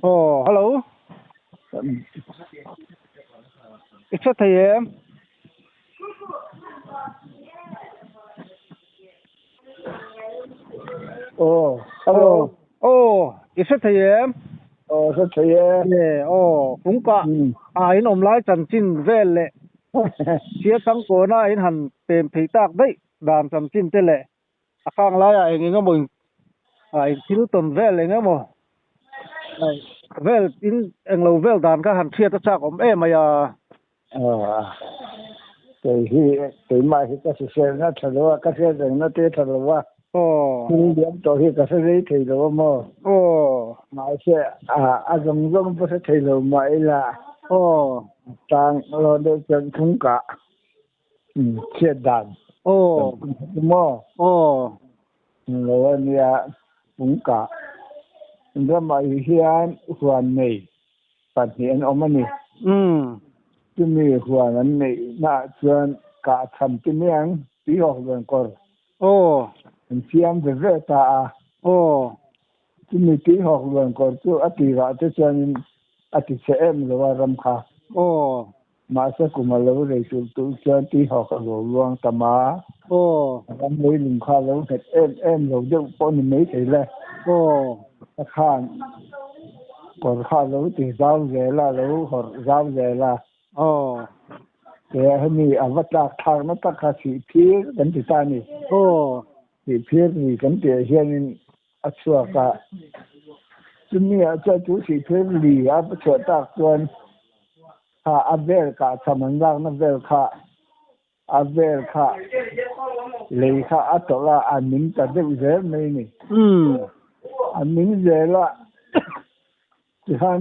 Ồ, hello, it's thầy em. Oh, Hello. hello. Ồ, it's thầy em. Oh, rất thấy em. Yeah, cũng có. Ừ. In lái chân chín về lệ. Chia tăng của nó in hẳn tìm phí tạc đấy. Đàn chân chín thế lệ. Khang lái anh ngắm mình. In thiếu tuần về lệ ngắm mồ. Về in anh lâu về đàn cả hẳn chia tất chắc em mà ya. Thì mai thì cái sự nó thật là cái sự nó tê thật là Ồ. nhưng điểm tôi thì cái sự đấy thì là mà mai sẽ dùng dùng不是thì là mai là tăng lo được chân không cả chết đàn mà lo nia không cả nhưng mà hiện hoàn này phát hiện ông nàyที่มีหัวนั้นในน่าชวนกะทำที่เมียงปีหกเดือนก่อนเป็นเสียงเป็นเรื่องตาที่มีปีหกเดือนก่อนก็อติระจะชวนอติเสมหรือว่ารำคามาสักกุมาแล้วเลยจุดตัวชวนปีหกหลวงตมาทำเลยหนึ่งข้าแล้วเห็ดเอ็มหลวงเจ้าปนไม่ใช่เลยข้างก่อนข้าแล้วตีเจ้าเจล่าแล้วหอเจ้าเจล่าแต่ให้มีอวตารทางนั้นตั้งค่าสีพีกันติดตานี่สีพีนี่กันเดียเฮียนอัศวกะซึ่งนี่อาจจะจุสีพีหลีอับเฉดตากจวนอับเวลกะสมันรักนับเวลค่ะอับเวลค่ะเลยค่ะอัตละอันมิงตัดเด็กเสียไม่นี่อันมิงเสียละที่ฮัน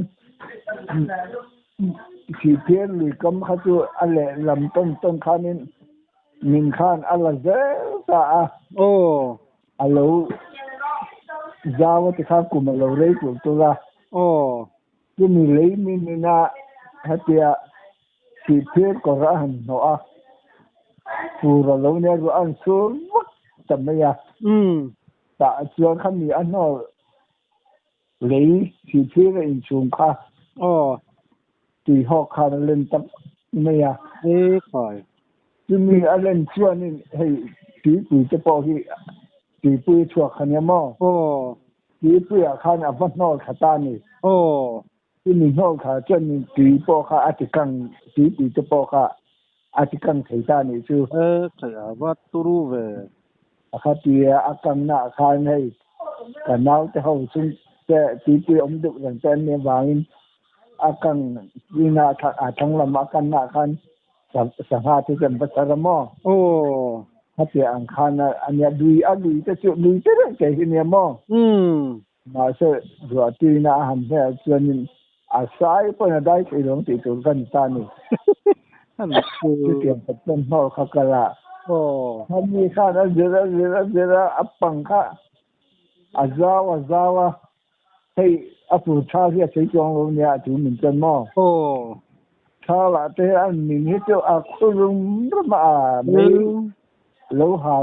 สีเพียรหรือกำขัดตัวอะไรลำต้นข้านินมินข้านอะไรเจ้าอะไรยาวที่ข้ากุมเราเลยตัวตัวละก็มีเลยมีน่าฮัตเตียสีเพียรก็ร้านเนาะฟูเราเนี่ยรู้อันสูงจำไม่ยากแต่ส่วนข้ามีอันนอเลยสีเพียรอินชุมข้าตีหอกคาเล่นตับไม่ยากค่อยจะมีอะไรช่วยนี่ให้ตีปุ๋ยจะพอที่ตีปุ๋ยช่วยขันยามอตีปุ๋ยขันอับนอกขัตานี่ที่มีนอกขาจนตีพอขาอาทิกังตีปุ๋ยจะพอขาอาทิกังไถตานี่ชื่อใช่ว่าตูรูเวอาตีอากังหน้าขันให้กันน้าจะเข้าซึ่งแต่ตีปุ๋ยอมดุอย่างแต่เมียวางakan ina atang lama akan nak kan sangat itu besar mo hati ang khana anya dui agi te chu dui te ke ni mo ma se dua ti na ham se chuan asai po na dai ke long ti tu kan ta ni ti tiang patton ho khakala han ni khana jera apang kha azawa hey apu cha ria sei chong lo nia tu min chen mo cha la te an min hi to a khulum ma me lo ha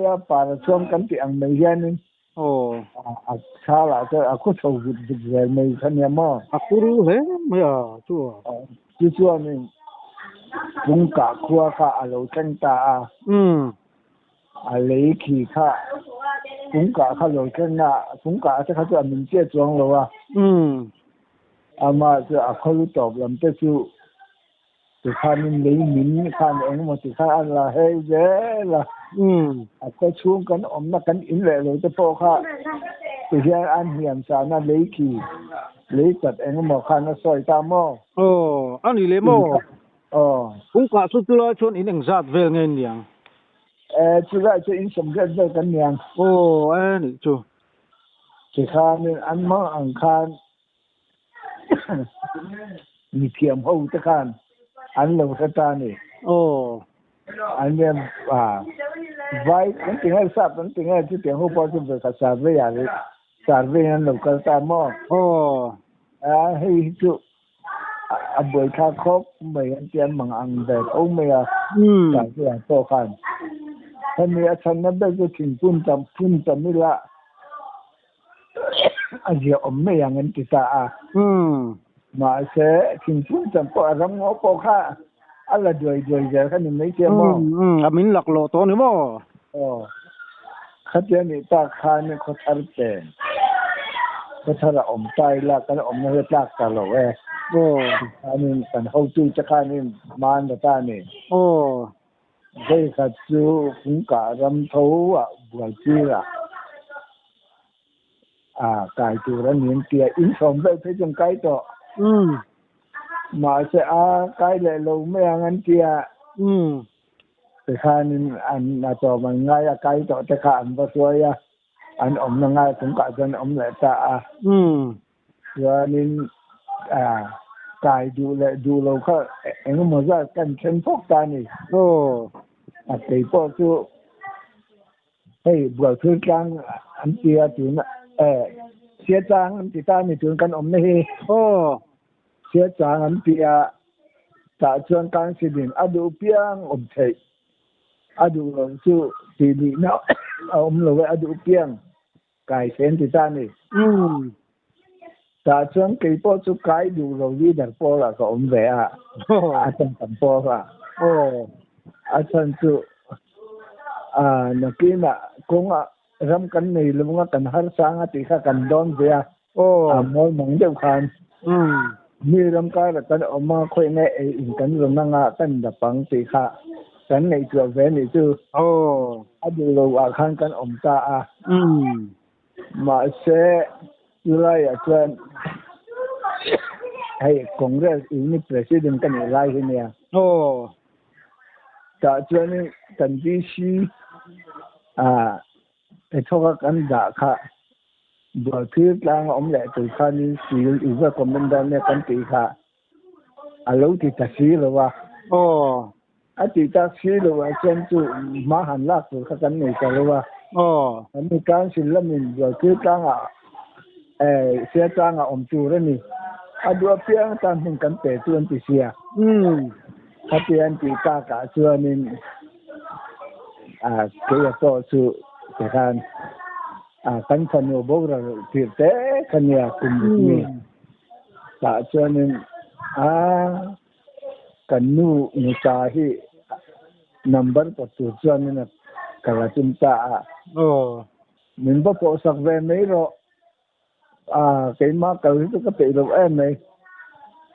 ya pa chong kan ti ang mei yan ni a cha la te a khu chou bu je mei kan ya mo a kuru he me ya chu ni bung ka khua ka a lo chen ta a lei ki kha cũng cả khá rồi cái nà cũng cả cái khá là mình chia chọn rồi mà cái khó lúc tập làm cái chú thì khá mình lấy mình khá anh mà thì khá ăn là hay dễ là cái xuống cái nó cái in lệ rồi cái phố khá thì hiện ăn hiểm sao nó lấy chặt anh mà khá nó soi ta mò anh đi lấy mò cũng cả số tu lo chọn in anh giặt về nghe nhàng chú lại cho in sầm cái về cái nhàng anh chú thì khá nên ăn món ăn kháมีเทียมห้องตะการอันเราสตานี่อันเนี่ยไว้ตั้งแต่ให้ทราบตั้งแต่ให้ที่เตียงห้องพอจะเป็นสารเวียร์สารเวียร์เราก็ตามมอให้จุบวยคาครบไม่อันเตียนมังอังแบบโอ้ไม่จากที่อย่างโตกันถ้ามีอาจารย์นั้นได้ก็ถึงพุ่นจำไม่ละ อาเจียอมไม่อย่างนั้นติตามาเสทิ้งฟุ้งจำปอรำงอปอค่ะอะไรด้วยเจอขันไม่เชื่อมั้งอามินหลักโลตัวนี่มั้งอ๋อขัดเจนี่ตาคานี่เขาทำเป็นเขาทำอมใจละกันอมนั่นละจากตลอดโอ้อันนี้กันเขาจูจะคานี่มันตานี่โอ้ได้ขัดจูฟุ้งการำทูอ่ะบัวจีละกายจูแล้วเนี่ยเกี่ยอินสมได้ที่จงไกต่อมาเสียไกเลยลงไม่งั้นเกี่ยแต่ข้านี่อันน่าจะมันง่ายไกต่อแต่ข้าอันก็สวยอันอมง่ายผมก็จะอมแหละจ้าส่วนนี้กายดูเราก็เอ็งมันก็กันเช่นพวกตานี่โอ้แต่พวกจูให้บัวคือกลางอันเกี่ยจูน่ะเสียจางอันติตานี่ถึงกันอมนี่โอ้เสียจางอันเปียตาชวนกลางสิดินอดูเปียงอมเทอดูลงสู่ตีนี่เนาะอมลงไว้อดูเปียงไก่เส้นติตานี่ตาชวนกี่ปอสุไก่ดูลงยี่ดักปอละก็อมแหวะอาจารย์ตันปอค่ะโอ้อาจารย์สู่นักกินคงรำกันนี่ลุงก็กันหาสางติข้ากันดอนเสียโอ้มองมองเดียวกันมีรำกันกันออกมาคุยในอินกันเรื่องนั่งกันดับฟังติข้ากันในตัวแฟนนี่จู่โอ้ดูเราข้างกันอมตามาเสจุลัยจวนให้คงเรื่องอีนี่ประธานกันอะไรเนี่ยโอ้แต่จวนนี้กันที่ชีไอ้ทว่ากันด่าค่ะบัวคือกลางอมแหละตัวข้านี่สีอีกว่าคอมเมนต์ได้เนี่ยกันตีค่ะเราที่ตัดสีหรือว่าโอ้ที่ตัดสีหรือว่าเช่นจู่มาหันลากตัวกันนี่ก็หรือว่าโอ้อันนี้การศิลปินบัวคือกลางเสียจางอมจูแล้วนี่ดูเพียงตามถึงกันเตะส่วนที่เสียถ้าเปลี่ยนตีตากะส่วนนี้เกี่ยวกับสู่แต่การกันขนมบอกเราที่เตะกันเนี่ยคุณมีแต่ส่วนนี้กันนู่นจ่าที่number ปัจจุบันนี้นะกระตุ้นตาโอ้มันบ่พอสักเวนไม่หรอกcái má cầu itu cái tỷ lệ em này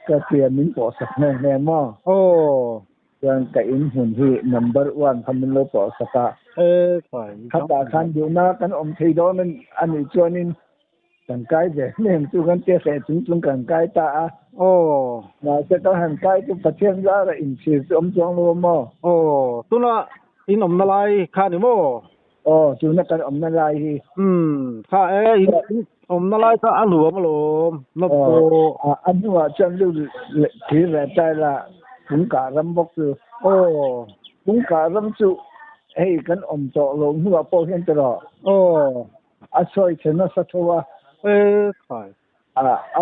cái tiền mình bỏ sạch này nè mà yang cái in hồn hi number one thằng mình lo bỏ sạch phải khắp cả khăn điều na cái ông thầy đó nên anh ấy cho nên cần cái về nên tôi cần chia sẻ chúng cần cái ta mà sẽ có hàng cái tôi phát hiện ra là in chỉ ông chọn luôn mà tôi là in ông na lai khăn đi mà chú nó cần ông na lai hi khá ông nó lại sao ăn lúa mà lúa nó anh nói chân lưu thì là trái là cũng cả răm bốc rồi cũng cả răm chú hey cái ông cho lúa nó bao hiện tại đó soi chân nó sát hoa phải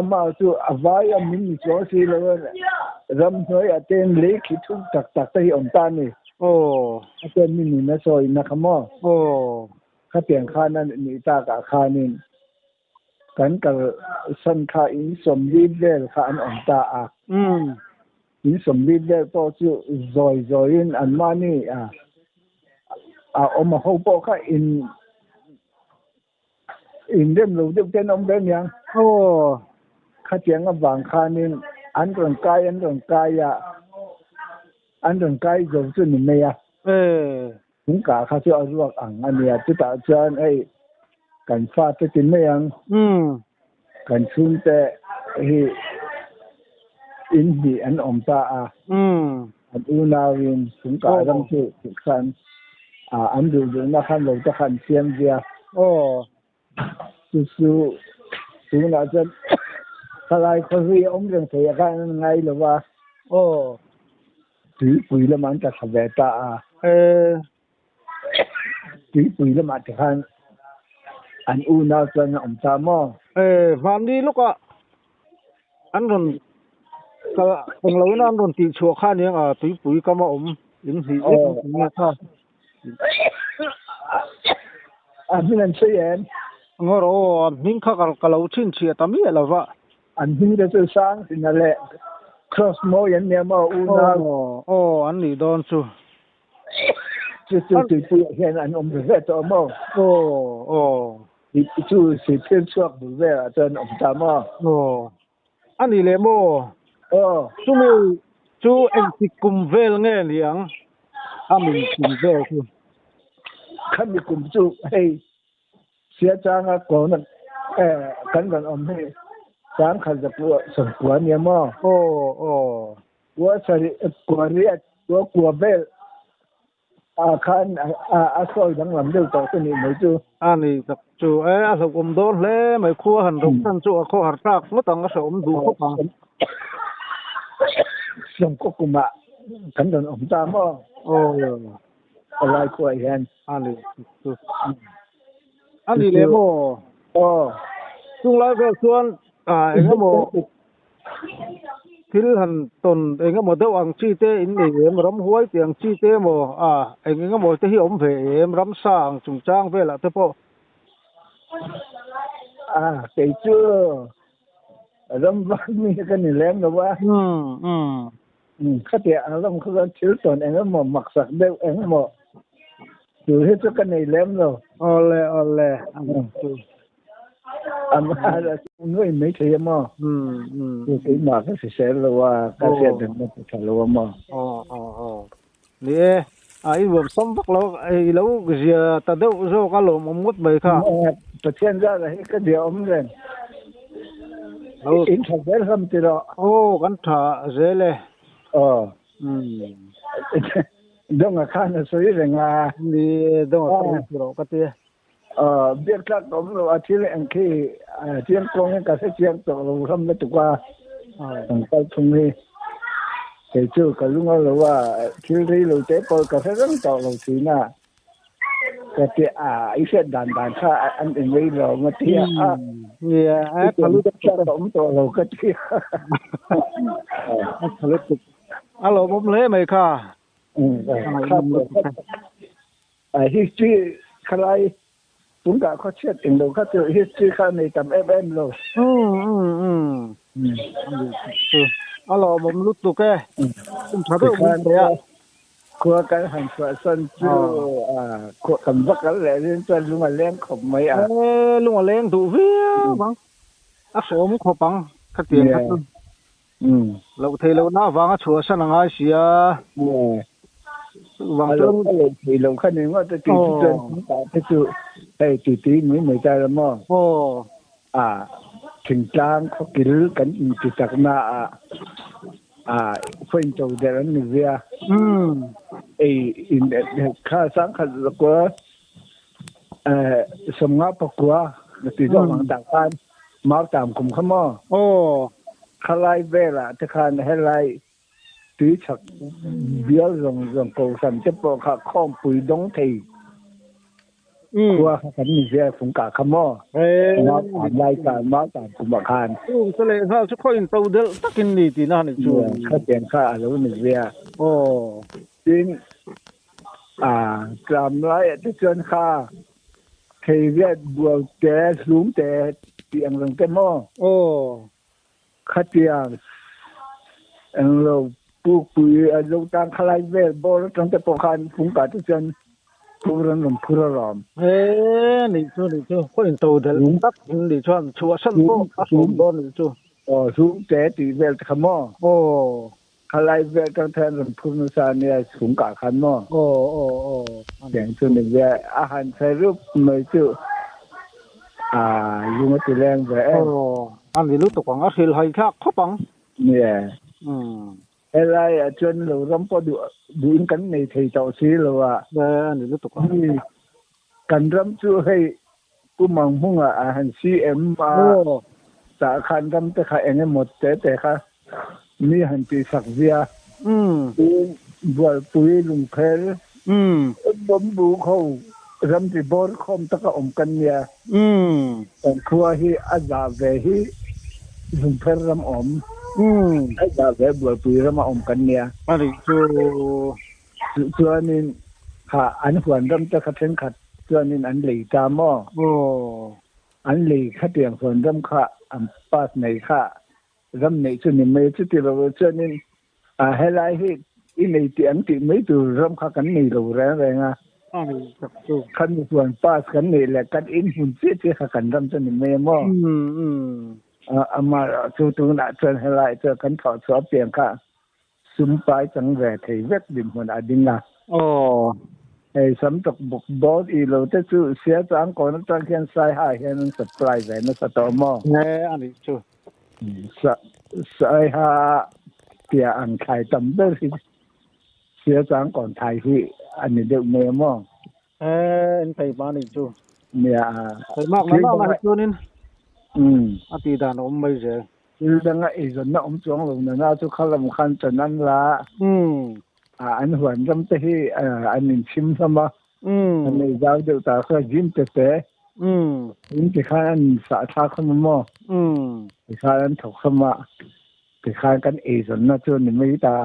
mà chú vai mình cho xí là răm thôi tên lấy khí thúc tắc tới ông ta này tên mình nó soi nó không cái tiền khai nó người ta cả khai nênกันกับสันคาอินสมบีเดลค่ะอันองตาอินสมบีเดลก็จะจอยอันมานี่มาเขาบอกค่ะอินเดิมรู้เดิมเป็นองเดิมยังข้าเจียงกับบางคานี่อันร่างกายอันร่างกายจะจุนไม่ถึงกะข้าจะเอารวกอันนี้จะตัดจานกันฟาดจะกินไม่ยังกันชุ่มแต่อินดีอันอมตาอันอูนาวินถึงการรังสือถึงขันอันดูนะขันเราจะขันเสียมเดียสู้ถึงเราจะอะไรเขาเรียกอมเรื่องเสียกันไงหรือว่าถือปุ๋ยแล้วมันจะสบายตาถือปุ๋ยแล้วมันจะขันอันอูน่าจะน่าอมตามอความดีลูกอ่ะอันนั้นก็ของเรานั่นนตีชัวข้านี้ปุ๋ยก็มาอมยิงสีเนี่ยค่ะอันนั้นเสียน ngoro ning kha kalau chin chia tami lawa an hin de chu sang sin le cross mo yan ne mo u na an ni don chu chu hian an ve to mo chu si phim chuak bu ve a chen ta mo an ni le mo chu mi chu en ti kum vel nge liang amin kum vel chu kan mi kum chu hey sia chang a ko na kan he sáng khăn giặc của nhà mò của sari của riết của bel khăn soi đang làm điều tao cái này mới chưa này tập chú ấy sao cũng đón lẽ mấy khu hành động thân chú khu hạt rác nó tăng cái số đủ không bằng xong có cùng mà khăn đàn ông ta mò lại của anh này lẽ mò chung lại về xuân anh em mò thiếu hành tồn anh em mò đâu ăn chi tế in để em rắm huái tiền chi tế mò anh em mò tới hôm về em rắm sang trùng trang về là thế po cái chưa rắm vắt mi cái này lém đâu quá khách tiệm rắm không có thiếu tồn anh em mò mặc sạch đâu anh em mò từ hết cái này lém rồi ole mà người mấy thế mà cái mà cái sẽ là cái sẽ được nó phải là mà nè ai vừa xong bắt lâu ai lâu cái gì ta đâu rồi cái lỗ một mút bể cả tự nhiên ra là cái điều ông này in thật dễ không thì đó cái thà dễ lệ đông ở khăn là suy rằng là đi đông ở khăn rồi cái gì biết các ông là chỉ là anh khi chuyện công cái chuyện tổ không biết qua cái thông đi thì chưa cái lúc đó là khi đi lưu tế coi cái rất tổ lưu thì na cái ý sẽ đàn khác anh em nghĩ rồi mà thì cái lúc đó ông tổ lưu cái thì alo bấm lấy mày cả history khai chúng ta có chuyện tình đầu các tiểu history khai này tầm em rồi alo bấm lúc tụ cái chúng ta đâu bấm đấy qua cái hành sở sân chưa của cầm vắt cái lẽ lên trên luôn mà lên không mấy luôn mà lên tụ viết bằng số muốn khó bằng các tiền các lâu thì lâu nào vắng chùa sân là ngay xí vâng lâu thì lâu khăn này mà tôi chỉ trên cái sự đây chỉ tí mới ra là mà trình trang có kiểu cảnh chỉ chắc mà phân trầu để làm gì in khá sáng khá là quá sống ngáp quá thì do bằng đặc quan máu tạm cùng không mà khá lại về là thế khăn hay lại tí chắc biểu rồng cầu sản chấp bộ khá không bùi đông thì qua khăn mình về phùng cả không mà máu tạm lại cả máu tạm cùng mà khăn sẽ lại sao chứ khói tàu đỡ tắc kinh đi thì nào này chú khá tiền khá lâu mình về tin làm lại cái chân khá thì về buộc té xuống té tiền rồng cái mò khá tiền anh lâu buộc bùi lâu tăng khá lại về bố nó trong cái bộ khăn phùng cả cái chân phùng rồng rồng phù rồng này chú khói tàu đỡ tắc kinh đi cho chúa sân phố xuống đó này chú xuống té thì về không mò khá lại về trong thang rồng phù rồng này phùng cả khăn mòอย่างส่วนหนึ่งว่าอาหารใช้รูปไม่ชื่อลุงมาตีแรงแบบอันนี้รู้ตัวของอาศิลให้ค่าครบปังเนี่ยอะไรจนเราล้มพอดูอินกันในไทยเจ้าซีเลยว่าอันนี้รู้ตัวของกันล้มช่วยให้ผู้มังมุ่งอาหารซีเอ็มมาสาขาล้มแต่ขาเองหมดแต่ค่ะมีหันตีสักเวียบัวปุยลุงเพลบอมบูเขารำที่บอลคอมตะกอมกันเนี่ยแต่ครัวที่อาจารย์เวฮีลุงเพลรำอมอาจารย์เวบัวปุยรำอมกันเนี่ยอันนี้ส่วนนี้ค่ะอันหวนรำจะขัดเส้นขัดส่วนนี้อันหลีตามอ อันเลยขัดเตียงคนรำค่ะอันปาดในค่ะรำในส่วนนี้ไม่จุดที่เราเจอนี่ให้ไล่ให้อีในเตียงที่ไม่ตัวรำค่ะกันนี่เราแรงอ่ะคันส่วนปาดกันนี่แหละกันอินหุ่นเสียที่ค่ะกันรำส่วนนี้ไม่มั่งมาจู่ตรงนั้นส่วนให้ไล่เจอกันถอดสอบเตียงค่ะซุ่มไปจังแหวะที่เวกดินคนอดิงอ่ะไอ้สำตกบุกบอสอีเราจะซื้อเสียจังก่อนตั้งแค่ใส่ให้ให้มันสปายไว้นะสตอมออันนี้ชัวใส่ให้เตียอันไข่ตำเด้อเสียจังก่อนไทยที่อันนี้เด็กเมย์มองอันไทยบ้านนี่ชัวเนี่ยไทยมากมาชัวนี่อาทิตย์ดานอมไม่ใช่คือดังไอ้ส่วนนั้นจงลงนะทุกข้าลำคันจนนั้นละอันหัวจำที่อันนี้ชิมสมาอันนี้ดาวเดือดตาเขายิ้มเตะยิ้มที่ข้าอันสาธาขนมที่ข้าอันถกสมาที่ข้ากันเอส่วนนั้นจนนี่ไม่ตา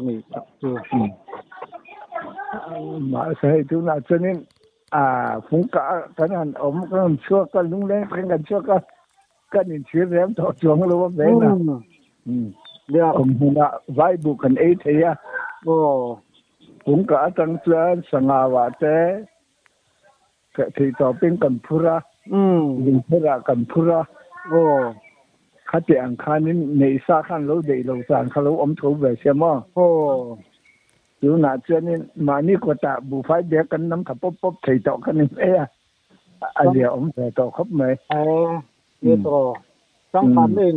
มีมาใส่ทุกนั้นจนนี่ฟุงกะกันอันอมกันชั่วกันลุงเล่นกันชั่วกันนี่ชื่อเรียมต่อจงรู้ว่าเป็นนะเดี๋ยวผมหัวไว้บุกันเอทียผมก็ตั้งใจสังหารเต้ก็ที่ต่อเป็นกันพุระยิงพุระกันพุระขัดเตียงคันนี้ในสาขันเราเดี๋ยวเราสั่งเขาเราอมถูแบบเชื่อมั้งอยู่หน้าเจ้านี่มานี่ก็ตาบุไฟเดียกันน้ำขับป๊บที่ต่อกันนี่อันเดียวอมแต่ต่อครบไหมเยอะต่อสังคัญเอง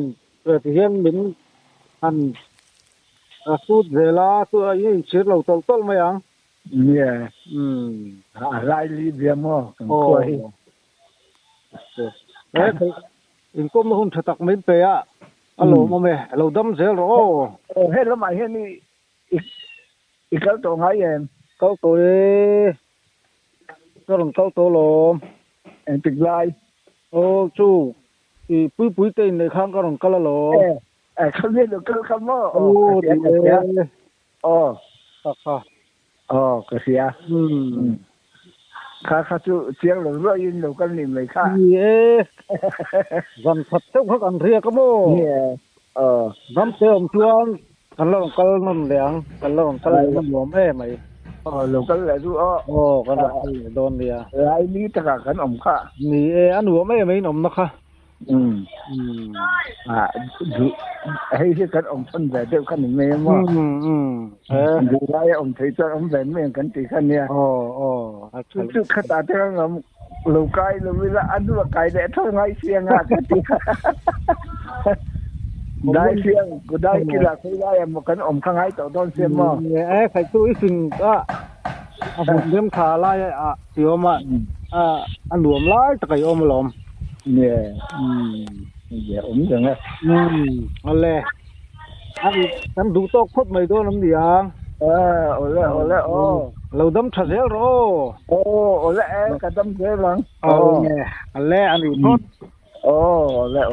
ที่เห็นเป็นอันสูตรเวลาตัวนี้เชื่อเราต้นไหมยังเนี่ยลายลีเดียมอ่ะคุยอินก็ไม่หุ่นตักไม่เปย์ฮัลโหลมาเมเราดำเสียหรอเฮ้ยแล้วมาเห็นนี่อีกเขาตัวไงเองเขาตัวก็ลงเขาตัวลมติดลายจู่อีปุ้ยเต้นในข้างก็ลงก็ละลมเขาเรียกเราก็คำว่าดีเลยค่ะก็เสียข้าจู่เสียงเราเรื่อยยินเราก็นิ่มเลยค่ะวันพัดเจ้าเขากันเรียกก็โม่น้ำเติมชวนกันเราก็นั่นเหลียงกันเราก็นั่นหลวมไหมเราก็เลยรู้กันโดนเดียไอ้นี่ตะกันอมค่ะนี่อันหัวไม่หนมนะคะให้ที่กันอมต้นแบบเดียวกันไม่ว่าดูได้อมที่จะอมแบบไม่กันตีกันเนี่ยจุดขนาดที่เราลูกไก่เราเวลาอันดูไก่เด็ดเท่าไงเสียงอ่ะกันตีได้เสียงก็ได้กีฬาที่ได้มากันอมข้างไอ้ต่อต้นเสียงมั้งใครตู้อีสิ่งก็ผมเลี้ยงขาไล่เสียวมาอันหลวมไล่ตะไคร้อมหลอมเนี่ยเดี๋ยวผมจังเลยอะไรอันดูโต๊ะคดไม่โดนน้ำเดียงโอ้แล้วเราดำชัดเสียหรอโอ้แล้วกันดำเสียหลังเนี่ยอันนี้พอดแล้ว